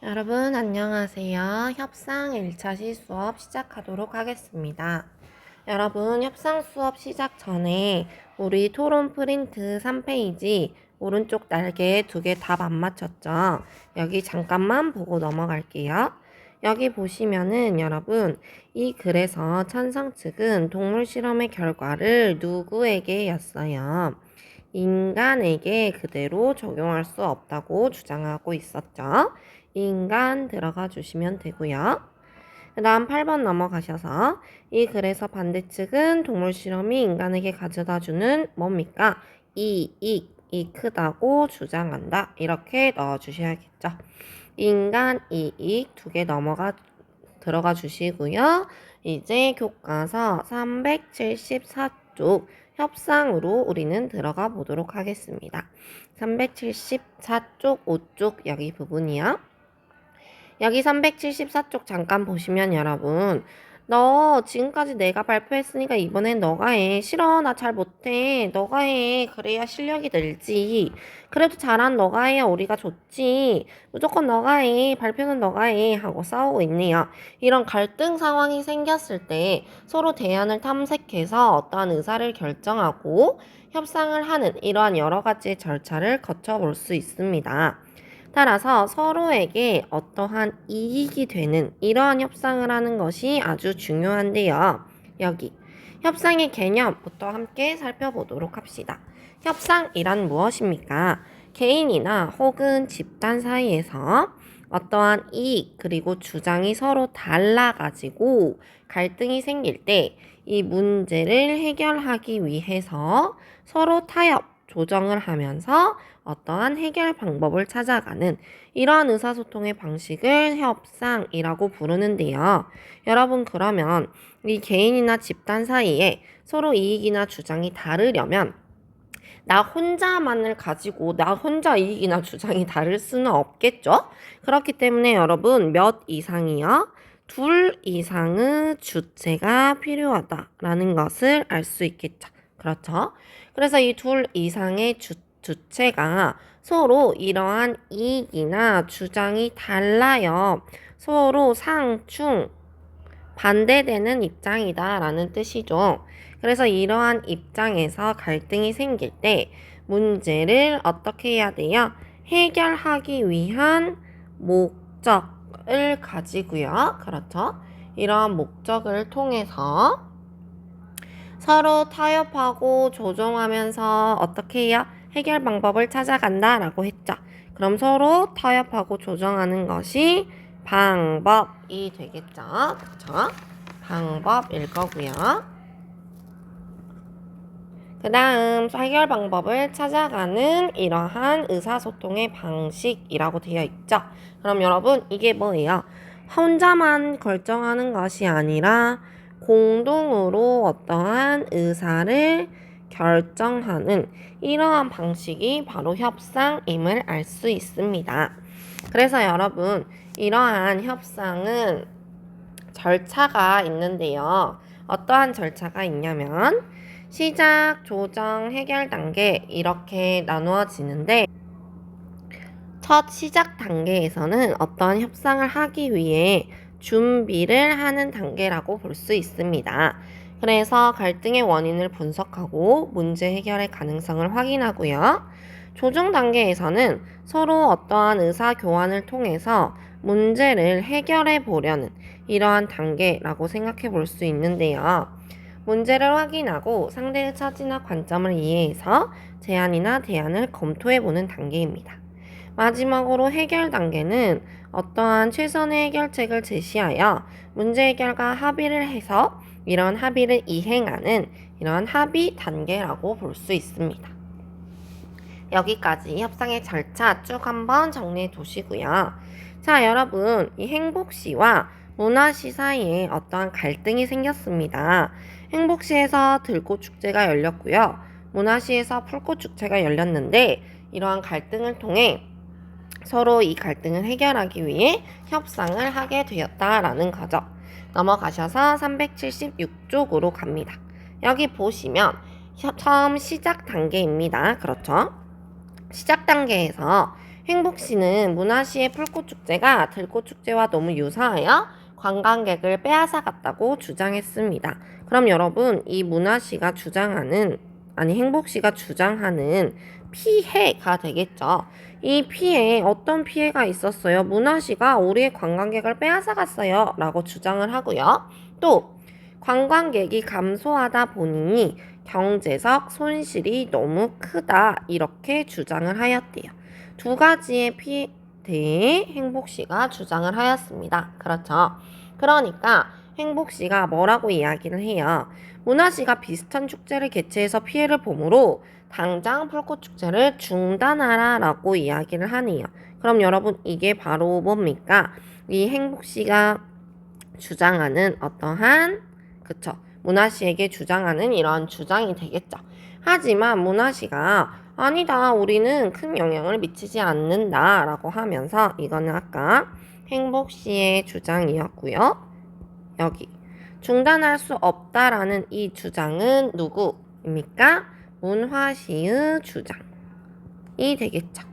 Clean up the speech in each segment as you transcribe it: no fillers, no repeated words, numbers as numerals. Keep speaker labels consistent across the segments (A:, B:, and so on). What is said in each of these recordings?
A: 여러분 안녕하세요. 협상 1차시 수업 시작하도록 하겠습니다. 여러분 협상 수업 시작 전에 우리 토론 프린트 3페이지 오른쪽 날개 2개 답 안 맞췄죠? 여기 잠깐만 보고 넘어갈게요. 여기 보시면은 여러분 이 글에서 찬성 측은 동물 실험의 결과를 누구에게 였어요? 인간에게 그대로 적용할 수 없다고 주장하고 있었죠. 인간 들어가 주시면 되고요. 그 다음 8번 넘어가셔서 이 글에서 반대측은 동물 실험이 인간에게 가져다주는 뭡니까? 이익이 크다고 주장한다. 이렇게 넣어주셔야겠죠. 인간 이익 2개 들어가 주시고요. 이제 교과서 374쪽 협상으로 우리는 들어가 보도록 하겠습니다. 374쪽 5쪽 여기 부분이요. 여기 374쪽 잠깐 보시면 여러분 너 지금까지 내가 발표했으니까 이번엔 너가 해. 싫어 나 잘 못해. 너가 해. 그래야 실력이 늘지. 그래도 잘한 너가 해야 우리가 좋지. 무조건 너가 해. 발표는 너가 해. 하고 싸우고 있네요. 이런 갈등 상황이 생겼을 때 서로 대안을 탐색해서 어떠한 의사를 결정하고 협상을 하는 이러한 여러 가지의 절차를 거쳐볼 수 있습니다. 따라서 서로에게 어떠한 이익이 되는 이러한 협상을 하는 것이 아주 중요한데요. 여기 협상의 개념부터 함께 살펴보도록 합시다. 협상이란 무엇입니까? 개인이나 혹은 집단 사이에서 어떠한 이익 그리고 주장이 서로 달라가지고 갈등이 생길 때 이 문제를 해결하기 위해서 서로 타협, 조정을 하면서 어떠한 해결 방법을 찾아가는 이러한 의사소통의 방식을 협상이라고 부르는데요. 여러분 그러면 이 개인이나 집단 사이에 서로 이익이나 주장이 다르려면 나 혼자만을 가지고 나 혼자 이익이나 주장이 다를 수는 없겠죠? 그렇기 때문에 여러분 몇 이상이요? 둘 이상의 주체가 필요하다라는 것을 알 수 있겠죠. 그렇죠? 그래서 이 둘 이상의 주체가 서로 이러한 이익이나 주장이 달라요. 서로 상충, 반대되는 입장이다라는 뜻이죠. 그래서 이러한 입장에서 갈등이 생길 때 문제를 어떻게 해야 돼요? 해결하기 위한 목적을 가지고요. 그렇죠? 이러한 목적을 통해서 서로 타협하고 조정하면서 어떻게 해요? 해결 방법을 찾아간다라고 했죠. 그럼 서로 타협하고 조정하는 것이 방법이 되겠죠. 그쵸? 방법일 거고요. 그 다음 해결 방법을 찾아가는 이러한 의사소통의 방식이라고 되어 있죠. 그럼 여러분 이게 뭐예요? 혼자만 결정하는 것이 아니라 공동으로 어떠한 의사를 결정하는 이러한 방식이 바로 협상임을 알 수 있습니다. 그래서 여러분 이러한 협상은 절차가 있는데요. 어떠한 절차가 있냐면 시작, 조정, 해결 단계 이렇게 나누어지는데 첫 시작 단계에서는 어떠한 협상을 하기 위해 준비를 하는 단계라고 볼 수 있습니다. 그래서 갈등의 원인을 분석하고 문제 해결의 가능성을 확인하고요. 조정 단계에서는 서로 어떠한 의사 교환을 통해서 문제를 해결해 보려는 이러한 단계라고 생각해 볼 수 있는데요. 문제를 확인하고 상대의 처지나 관점을 이해해서 제안이나 대안을 검토해 보는 단계입니다. 마지막으로 해결 단계는 어떠한 최선의 해결책을 제시하여 문제 해결과 합의를 해서 이런 합의를 이행하는 이런 합의 단계라고 볼 수 있습니다. 여기까지 협상의 절차 쭉 한번 정리해 두시고요. 자, 여러분, 이 행복시와 문화시 사이에 어떠한 갈등이 생겼습니다. 행복시에서 들꽃 축제가 열렸고요. 문화시에서 풀꽃 축제가 열렸는데 이러한 갈등을 통해 서로 이 갈등을 해결하기 위해 협상을 하게 되었다라는 거죠. 넘어가셔서 376쪽으로 갑니다. 여기 보시면 처음 시작 단계입니다. 그렇죠? 시작 단계에서 행복시는 문화시의 풀꽃축제가 들꽃축제와 너무 유사하여 관광객을 빼앗아갔다고 주장했습니다. 그럼 여러분, 이 문화시가 주장하는, 행복시가 주장하는 피해가 되겠죠. 이 피해, 어떤 피해가 있었어요? 문화시가 우리의 관광객을 빼앗아갔어요 라고 주장을 하고요. 또 관광객이 감소하다 보니 경제적 손실이 너무 크다 이렇게 주장을 하였대요. 두 가지의 피해에 대해 행복시가 주장을 하였습니다. 그렇죠. 그러니까 행복시가 뭐라고 이야기를 해요? 문화시가 비슷한 축제를 개최해서 피해를 보므로 당장 풀꽃축제를 중단하라 라고 이야기를 하네요. 그럼 여러분, 이게 바로 뭡니까? 이 행복시가 주장하는 어떠한, 그쵸, 문화시에게 주장하는 이런 주장이 되겠죠. 하지만 문화시가 아니다, 우리는 큰 영향을 미치지 않는다 라고 하면서, 이거는 아까 행복시의 주장이었고요. 여기 중단할 수 없다라는 이 주장은 누구입니까? 문화시의 주장이 되겠죠.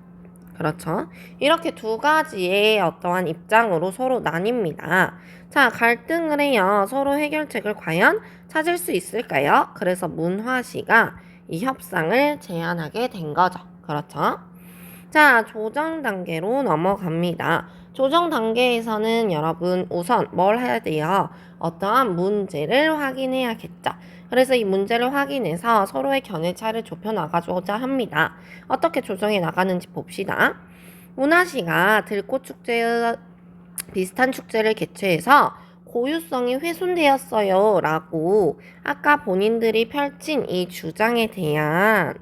A: 그렇죠. 이렇게 두 가지의 어떠한 입장으로 서로 나뉩니다. 자, 갈등을 해요. 서로 해결책을 과연 찾을 수 있을까요? 그래서 문화시가 이 협상을 제안하게 된 거죠. 그렇죠. 자, 조정 단계로 넘어갑니다. 조정 단계에서는 여러분 우선 뭘 해야 돼요? 어떠한 문제를 확인해야겠죠. 그래서 이 문제를 확인해서 서로의 견해 차이를 좁혀 나가고자 합니다. 어떻게 조정해 나가는지 봅시다. 문화시가 들꽃축제의 비슷한 축제를 개최해서 고유성이 훼손되었어요 라고 아까 본인들이 펼친 이 주장에 대한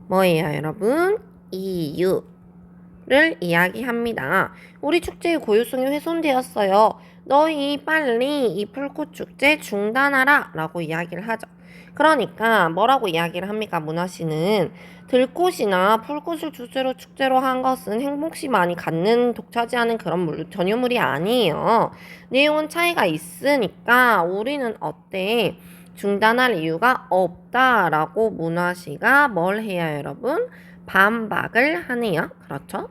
A: 뭐예요, 여러분? 이유를 이야기합니다. 우리 축제의 고유성이 훼손되었어요. 너희 빨리 이 풀꽃축제 중단하라 라고 이야기를 하죠. 그러니까 뭐라고 이야기를 합니까? 문화시는 들꽃이나 풀꽃을 주제로 축제로 한 것은 행복시만이 갖는 독차지하는 그런 전유물이 아니에요. 내용은 차이가 있으니까 우리는 어때? 중단할 이유가 없다라고 문화시가 뭘 해요, 여러분? 반박을 하네요. 그렇죠?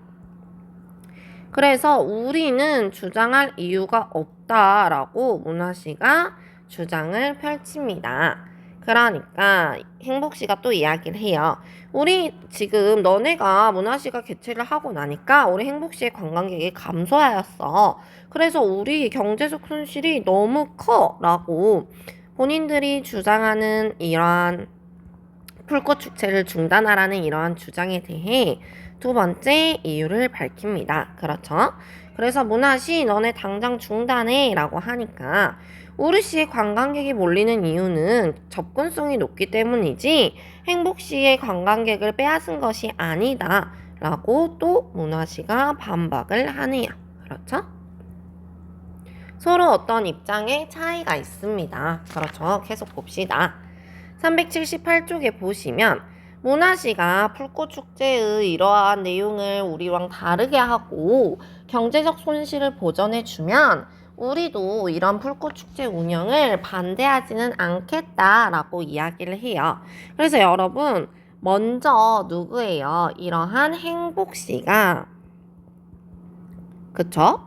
A: 그래서 우리는 주장할 이유가 없다라고 문화시가 주장을 펼칩니다. 그러니까 행복시가 또 이야기를 해요. 우리 지금 너네가 문화시가 개최를 하고 나니까 우리 행복시의 관광객이 감소하였어. 그래서 우리 경제적 손실이 너무 커 라고 본인들이 주장하는 이러한 풀꽃 축제를 중단하라는 이러한 주장에 대해 두 번째 이유를 밝힙니다. 그렇죠? 그래서 문화시 너네 당장 중단해 라고 하니까 우르시의 관광객이 몰리는 이유는 접근성이 높기 때문이지 행복시의 관광객을 빼앗은 것이 아니다 라고 또 문화시가 반박을 하네요. 그렇죠? 서로 어떤 입장에 차이가 있습니다. 그렇죠? 계속 봅시다. 378쪽에 보시면 문화시가 풀꽃축제의 이러한 내용을 우리랑 다르게 하고 경제적 손실을 보전해주면 우리도 이런 풀꽃축제 운영을 반대하지는 않겠다라고 이야기를 해요. 그래서 여러분, 먼저 누구예요? 이러한 행복시가, 그쵸?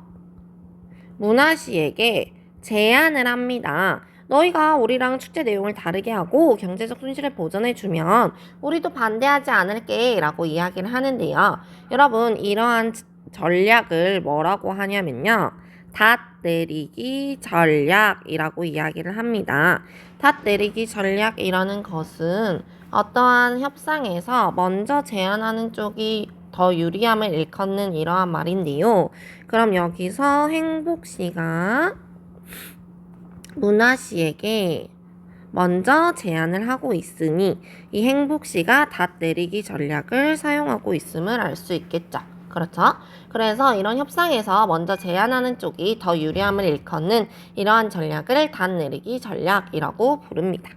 A: 문화시에게 제안을 합니다. 너희가 우리랑 축제 내용을 다르게 하고 경제적 손실을 보전해주면 우리도 반대하지 않을게 라고 이야기를 하는데요. 여러분, 이러한 전략을 뭐라고 하냐면요. 닷 내리기 전략이라고 이야기를 합니다. 닷 내리기 전략이라는 것은 어떠한 협상에서 먼저 제안하는 쪽이 더 유리함을 일컫는 이러한 말인데요. 그럼 여기서 행복시가 문화시에게 먼저 제안을 하고 있으니 이 행복시가 닷 내리기 전략을 사용하고 있음을 알 수 있겠죠. 그렇죠? 그래서 이런 협상에서 먼저 제안하는 쪽이 더 유리함을 일컫는 이러한 전략을 닷 내리기 전략이라고 부릅니다.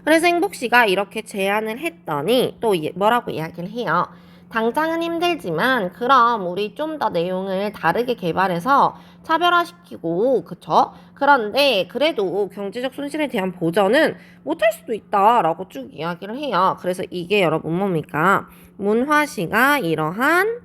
A: 그래서 행복시가 이렇게 제안을 했더니 또 뭐라고 이야기를 해요. 당장은 힘들지만 그럼 우리 좀 더 내용을 다르게 개발해서 차별화시키고 그쵸? 그런데 그래도 경제적 손실에 대한 보전은 못할 수도 있다라고 쭉 이야기를 해요. 그래서 이게 여러분 뭡니까? 문화시가 이러한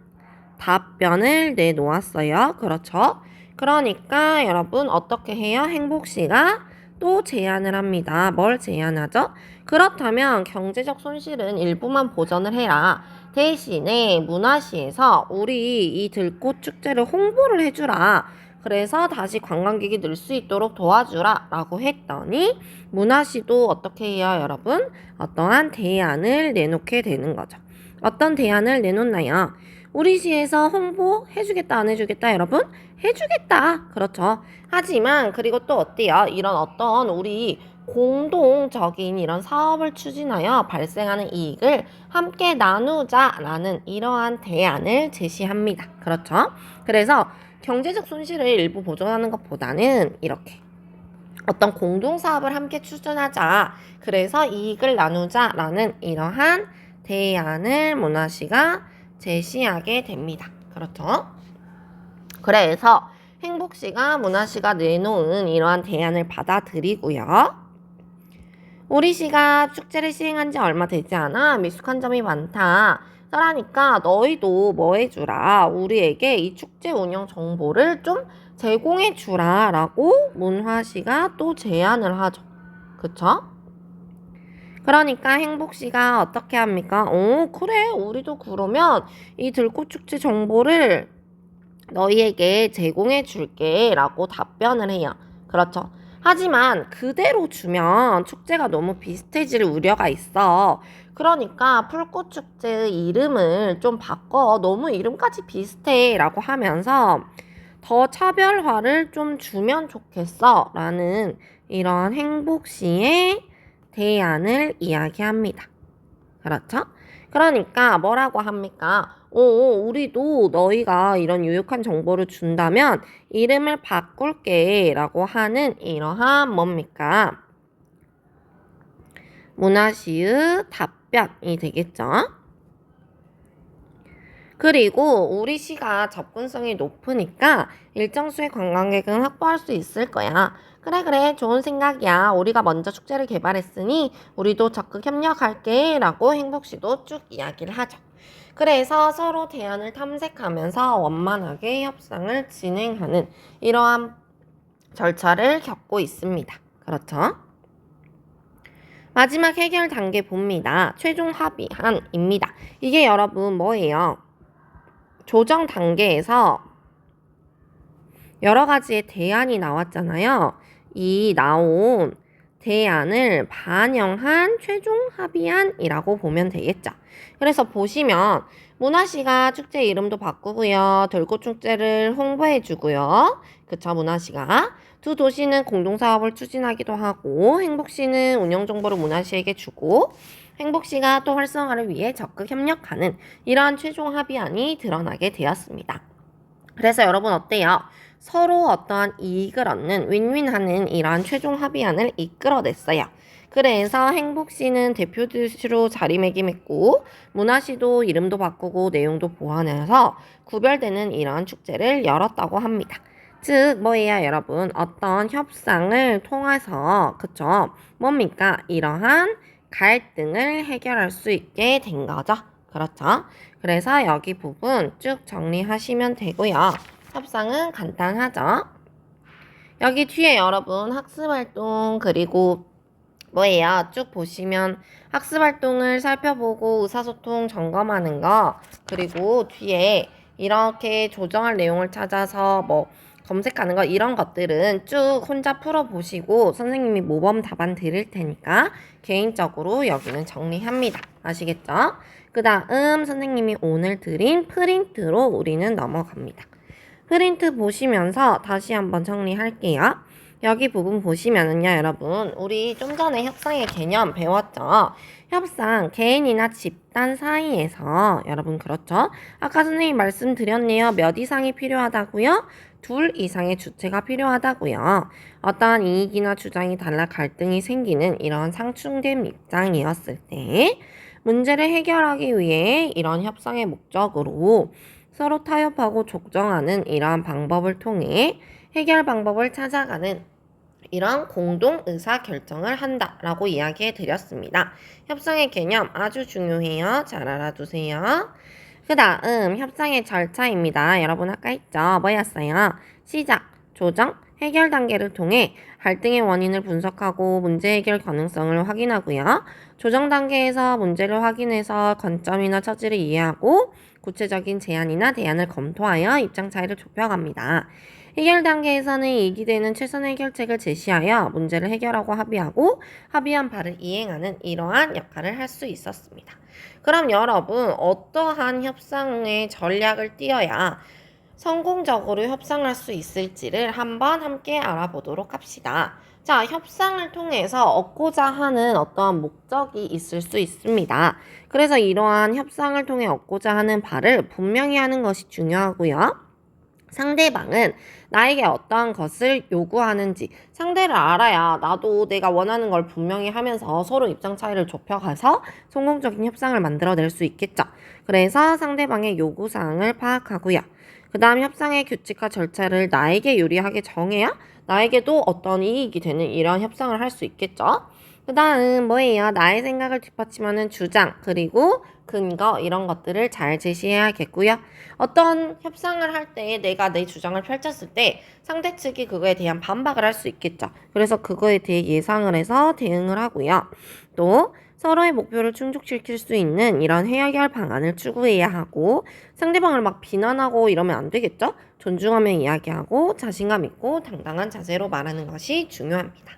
A: 답변을 내놓았어요. 그렇죠? 그러니까 여러분 어떻게 해요? 행복시가 또 제안을 합니다. 뭘 제안하죠? 그렇다면 경제적 손실은 일부만 보전을 해라. 대신에 문화시에서 우리 이 들꽃 축제를 홍보를 해주라. 그래서 다시 관광객이 늘 수 있도록 도와주라 라고 했더니 문화시도 어떻게 해요, 여러분? 어떠한 대안을 내놓게 되는 거죠. 어떤 대안을 내놓나요? 우리 시에서 홍보해주겠다 안 해주겠다 여러분? 해주겠다. 그렇죠. 하지만 그리고 또 어때요? 이런 어떤 우리 공동적인 이런 사업을 추진하여 발생하는 이익을 함께 나누자라는 이러한 대안을 제시합니다. 그렇죠? 그래서 경제적 손실을 일부 보존하는 것보다는 이렇게 어떤 공동사업을 함께 추진하자. 그래서 이익을 나누자라는 이러한 대안을 문화시가 제시하게 됩니다. 그렇죠? 그래서 행복시가 문화시가 내놓은 이러한 대안을 받아들이고요. 우리 시가 축제를 시행한 지 얼마 되지 않아 미숙한 점이 많다. 그러니까 너희도 뭐 해주라. 우리에게 이 축제 운영 정보를 좀 제공해주라 라고 문화시가 또 제안을 하죠. 그쵸? 그러니까 행복시가 어떻게 합니까? 그래. 우리도 그러면 이 들꽃축제 정보를 너희에게 제공해 줄게 라고 답변을 해요. 그렇죠. 하지만 그대로 주면 축제가 너무 비슷해질 우려가 있어. 그러니까 풀꽃축제의 이름을 좀 바꿔. 너무 이름까지 비슷해 라고 하면서 더 차별화를 좀 주면 좋겠어 라는 이런 행복시의 대안을 이야기합니다. 그렇죠? 그러니까 뭐라고 합니까? 우리도 너희가 이런 유익한 정보를 준다면 이름을 바꿀게 라고 하는 이러한 뭡니까? 문화시의 답변이 되겠죠? 그리고 우리 시가 접근성이 높으니까 일정 수의 관광객은 확보할 수 있을 거야. 그래, 좋은 생각이야. 우리가 먼저 축제를 개발했으니 우리도 적극 협력할게 라고 행복시도 쭉 이야기를 하죠. 그래서 서로 대안을 탐색하면서 원만하게 협상을 진행하는 이러한 절차를 겪고 있습니다. 그렇죠? 마지막 해결 단계 봅니다. 최종 합의안입니다. 이게 여러분 뭐예요? 조정 단계에서 여러 가지의 대안이 나왔잖아요. 이 나온 대안을 반영한 최종 합의안이라고 보면 되겠죠. 그래서 보시면 문화시가 축제 이름도 바꾸고요. 들꽃축제를 홍보해주고요. 그쵸, 문화시가. 두 도시는 공동사업을 추진하기도 하고 행복시는 운영정보를 문화시에게 주고 행복시가 또 활성화를 위해 적극 협력하는 이러한 최종 합의안이 드러나게 되었습니다. 그래서 여러분 어때요? 서로 어떠한 이익을 얻는 윈윈하는 이러한 최종 합의안을 이끌어냈어요. 그래서 행복시는 대표도시로 자리매김했고 문화시도 이름도 바꾸고 내용도 보완해서 구별되는 이러한 축제를 열었다고 합니다. 즉 뭐예요 여러분? 어떤 협상을 통해서 그쵸? 뭡니까? 이러한 갈등을 해결할 수 있게 된 거죠. 그렇죠? 그래서 여기 부분 쭉 정리하시면 되고요. 협상은 간단하죠. 여기 뒤에 여러분 학습활동 그리고 뭐예요? 쭉 보시면 학습활동을 살펴보고 의사소통 점검하는 거 그리고 뒤에 이렇게 조정할 내용을 찾아서 뭐 검색하는 거 이런 것들은 쭉 혼자 풀어보시고 선생님이 모범 답안 드릴 테니까 개인적으로 여기는 정리합니다. 아시겠죠? 그 다음 선생님이 오늘 드린 프린트로 우리는 넘어갑니다. 프린트 보시면서 다시 한번 정리할게요. 여기 부분 보시면은요, 여러분, 우리 좀 전에 협상의 개념 배웠죠? 협상, 개인이나 집단 사이에서, 여러분, 그렇죠? 아까 선생님 말씀드렸네요. 몇 이상이 필요하다고요? 둘 이상의 주체가 필요하다고요. 어떠한 이익이나 주장이 달라 갈등이 생기는 이런 상충된 입장이었을 때, 문제를 해결하기 위해 이런 협상의 목적으로 서로 타협하고 조정하는 이러한 방법을 통해 해결 방법을 찾아가는 이런 공동 의사 결정을 한다라고 이야기해 드렸습니다. 협상의 개념 아주 중요해요. 잘 알아두세요. 그 다음 협상의 절차입니다. 여러분 아까 했죠? 뭐였어요? 시작, 조정, 해결 단계를 통해 갈등의 원인을 분석하고 문제 해결 가능성을 확인하고요. 조정 단계에서 문제를 확인해서 관점이나 처지를 이해하고 구체적인 제안이나 대안을 검토하여 입장 차이를 좁혀갑니다. 해결 단계에서는 이익되는 최선 해결책을 제시하여 문제를 해결하고 합의한 바를 이행하는 이러한 역할을 할 수 있었습니다. 그럼 여러분 어떠한 협상의 전략을 띄어야 성공적으로 협상할 수 있을지를 한번 함께 알아보도록 합시다. 자, 협상을 통해서 얻고자 하는 어떠한 목적이 있을 수 있습니다. 그래서 이러한 협상을 통해 얻고자 하는 바를 분명히 하는 것이 중요하고요. 상대방은 나에게 어떠한 것을 요구하는지 상대를 알아야 나도 내가 원하는 걸 분명히 하면서 서로 입장 차이를 좁혀가서 성공적인 협상을 만들어낼 수 있겠죠. 그래서 상대방의 요구사항을 파악하고요. 그 다음 협상의 규칙과 절차를 나에게 유리하게 정해야 나에게도 어떤 이익이 되는 이런 협상을 할 수 있겠죠. 그 다음 뭐예요? 나의 생각을 뒷받침하는 주장 그리고 근거 이런 것들을 잘 제시해야겠고요. 어떤 협상을 할 때 내가 내 주장을 펼쳤을 때 상대 측이 그거에 대한 반박을 할 수 있겠죠. 그래서 그거에 대해 예상을 해서 대응을 하고요. 또 서로의 목표를 충족시킬 수 있는 이런 해결 방안을 추구해야 하고 상대방을 막 비난하고 이러면 안 되겠죠? 존중하며 이야기하고 자신감 있고 당당한 자세로 말하는 것이 중요합니다.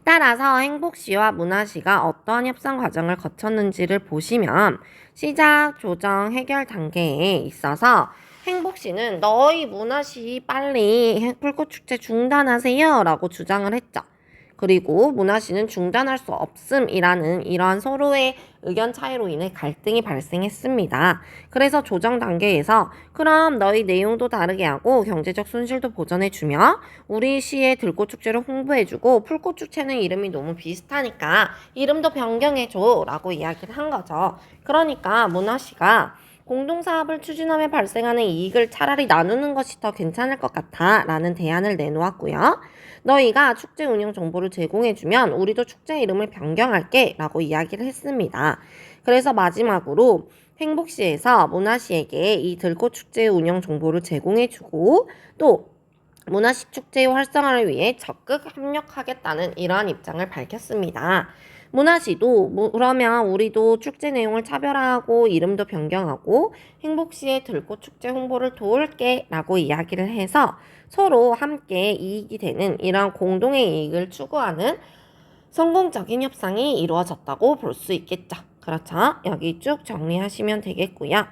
A: 따라서 행복씨와 문화씨가 어떠한 협상 과정을 거쳤는지를 보시면 시작, 조정, 해결 단계에 있어서 행복씨는 너희 문화씨 빨리 불꽃축제 중단하세요 라고 주장을 했죠. 그리고 문화씨는 중단할 수 없음이라는 이러한 서로의 의견 차이로 인해 갈등이 발생했습니다. 그래서 조정 단계에서 그럼 너희 내용도 다르게 하고 경제적 손실도 보전해주며 우리 시의 들꽃축제를 홍보해주고 풀꽃축제는 이름이 너무 비슷하니까 이름도 변경해줘 라고 이야기를 한 거죠. 그러니까 문화씨가 공동사업을 추진하며 발생하는 이익을 차라리 나누는 것이 더 괜찮을 것 같아 라는 대안을 내놓았고요. 너희가 축제 운영 정보를 제공해주면 우리도 축제 이름을 변경할게 라고 이야기를 했습니다. 그래서 마지막으로 행복시에서 문화시에게 이 들꽃축제 운영 정보를 제공해주고 또 문화식 축제의 활성화를 위해 적극 협력하겠다는 이러한 입장을 밝혔습니다. 문화시도 그러면 우리도 축제 내용을 차별화하고 이름도 변경하고 행복시의 들꽃축제 홍보를 도울게 라고 이야기를 해서 서로 함께 이익이 되는 이러한 공동의 이익을 추구하는 성공적인 협상이 이루어졌다고 볼 수 있겠죠. 그렇죠? 여기 쭉 정리하시면 되겠고요.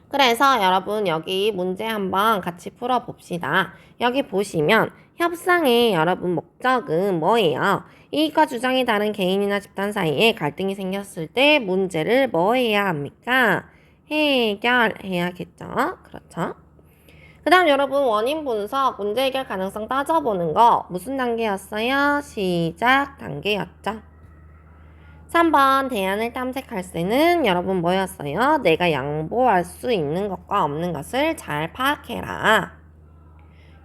A: 그래서 여러분 여기 문제 한번 같이 풀어봅시다. 여기 보시면 협상의 여러분 목적은 뭐예요? 이익과 주장이 다른 개인이나 집단 사이에 갈등이 생겼을 때 문제를 뭐 해야 합니까? 해결해야겠죠? 그렇죠? 그 다음 여러분 원인 분석, 문제 해결 가능성 따져보는 거 무슨 단계였어요? 시작 단계였죠. 3번 대안을 탐색할 때는 여러분 뭐였어요? 내가 양보할 수 있는 것과 없는 것을 잘 파악해라.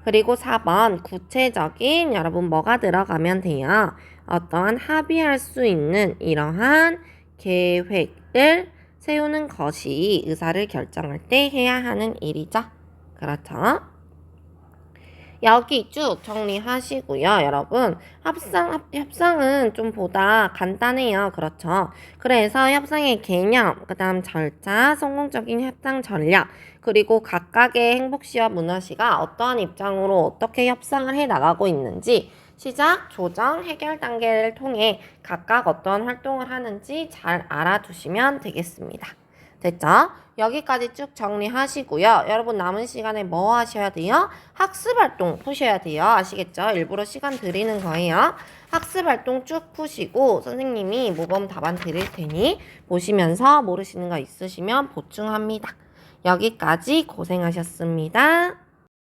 A: 그리고 4번 구체적인 여러분 뭐가 들어가면 돼요? 어떠한 합의할 수 있는 이러한 계획을 세우는 것이 의사를 결정할 때 해야 하는 일이죠. 그렇죠? 여기 쭉 정리하시고요, 여러분. 협상은 좀 보다 간단해요. 그렇죠? 그래서 협상의 개념, 그 다음 절차, 성공적인 협상 전략, 그리고 각각의 행복시와 문화시가 어떠한 입장으로 어떻게 협상을 해 나가고 있는지 시작, 조정, 해결 단계를 통해 각각 어떤 활동을 하는지 잘 알아두시면 되겠습니다. 됐죠? 여기까지 쭉 정리하시고요. 여러분 남은 시간에 뭐 하셔야 돼요? 학습활동 푸셔야 돼요. 아시겠죠? 일부러 시간 드리는 거예요. 학습활동 쭉 푸시고 선생님이 모범 답안 드릴 테니 보시면서 모르시는 거 있으시면 보충합니다. 여기까지 고생하셨습니다.